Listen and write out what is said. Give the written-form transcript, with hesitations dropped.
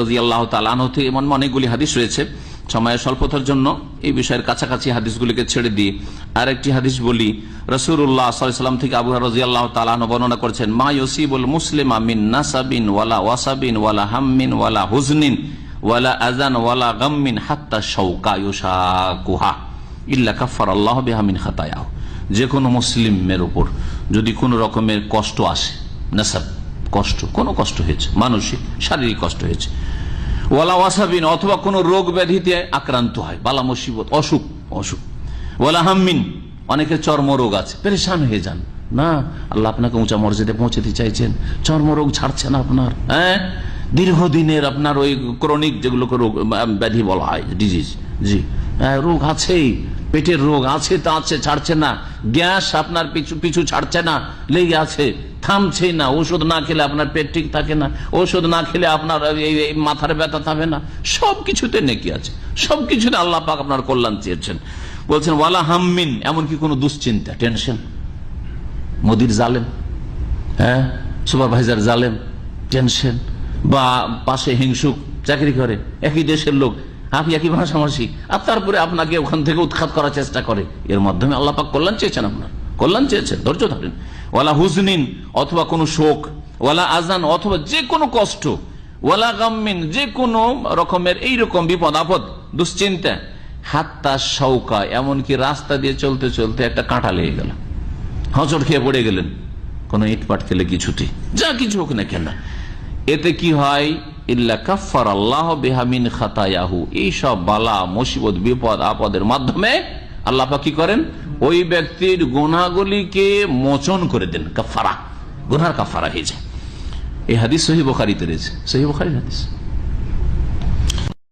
রাদিয়াল্লাহু তাআলা আনহু থেকে এমন অনেকগুলি হাদিস রয়েছে। সময়ের স্বল্পতার জন্য এই বিষয়ের কাছাকাছি হাদিসগুলিকে ছেড়ে দিয়ে আরেকটি হাদিস বলি। রাসূলুল্লাহ সাল্লাল্লাহু আলাইহি ওয়াসাল্লাম থেকে আবু হুরায়রা রাদিয়াল্লাহু তাআলা আনহু বর্ণনা করেছেন, মা ইউসিবুল মুসলিমা মিন নাসাবিন ওয়ালা ওয়াসাবিন ওয়ালা হাম্মিন ওয়ালা হুজনিন ওয়ালা আযান ওয়ালা গাম্মিন হাত্তা শাওকা ইউশাকুহা ইল্লা কাফফারাল্লাহু বিহা মিন খাতায়াহু। যে কোনো মুসলিমের উপর যদি কোনো রকমের কষ্ট আসে, নাসাব কষ্ট, কোনো কষ্ট হয়েছে, মানসিক শারীরিক কষ্ট হয়েছে, ওয়ালা ওয়াসাবিন অথবা কোনো রোগ ব্যাধিতে আক্রান্ত হয়, বালা মুসিবত, অসুখ, ওয়ালা হাম্মিন অনেকের চর্মরোগ আছে, পেরেশান হয়ে যান, না আল্লাহ আপনাকে উঁচা মর্যাদায় পৌঁছাতে চাইছেন, চর্মরোগ ছাড়ছে না আপনার, হ্যাঁ দীর্ঘদিনের আপনার ওই ক্রনিক যেগুলোকে রোগ ব্যাধি বলা হয়, ডিজিজ, জি রোগ আছেই, পেটের রোগ আছে, তা আছে, ছাড়ছে না, গ্যাস আপনার পিছু ছাড়ছে না, লেগে আছে, থামছেই না, ওষুধ না খেলে আপনার পেট ঠিক থাকে না, ওষুধ না খেলে আপনার মাথার ব্যথা থামে না, সবকিছুতে নেকি আছে, সবকিছুতে আল্লাহ পাক আপনার কল্যাণ চেয়েছেন। বলছেন ওয়ালা হাম্মিন, এমনকি কোনো দুশ্চিন্তা, টেনশন, মোদির জালেম, হ্যাঁ সুপারভাইজার জালেম, টেনশন, বা পাশে হিংসুক চাকরি করে, একই দেশের লোক, আপনি একই ভাষাভাষী, আর তারপরে আপনাকে ওখান থেকে উৎখাত করার চেষ্টা করে, এর মাধ্যমে আল্লাহ পাক কল্যাণ চেয়েছেন, আপনার কল্যাণ চেয়েছেন, ধৈর্য ধরেন। ওয়ালা হুজনিন অথবা কোনো শোক, ওয়ালা আজান অথবা যে কোনো কষ্ট, ওয়ালা গাম্মিন যে কোনো রকমের এইরকম বিপদ আপদ, দুশ্চিন্তা, হাত্তা শাওকা এমনকি রাস্তা দিয়ে চলতে চলতে একটা কাঁটা লেগে গেল, হোঁচট খেয়ে পড়ে গেলেন, কোন ইটপাট খেলে কিছুতে, যা কিছু হোক না কেন, এতে কি হয়, ইল্লা কাফফারাল্লাহু বিহা মিন খাতায়াহু, এই সব বালা মুসিবত বিপদ আপদের মাধ্যমে আল্লাহ পাক কি করেন, ওই ব্যক্তির গুনাহগুলিকে মোচন করে দেন, কাফারা, গুনার কাফারা হয়ে যায়। এই হাদিস সহিহ বুখারীতে রয়েছে, সহিহ বুখারীর হাদিস।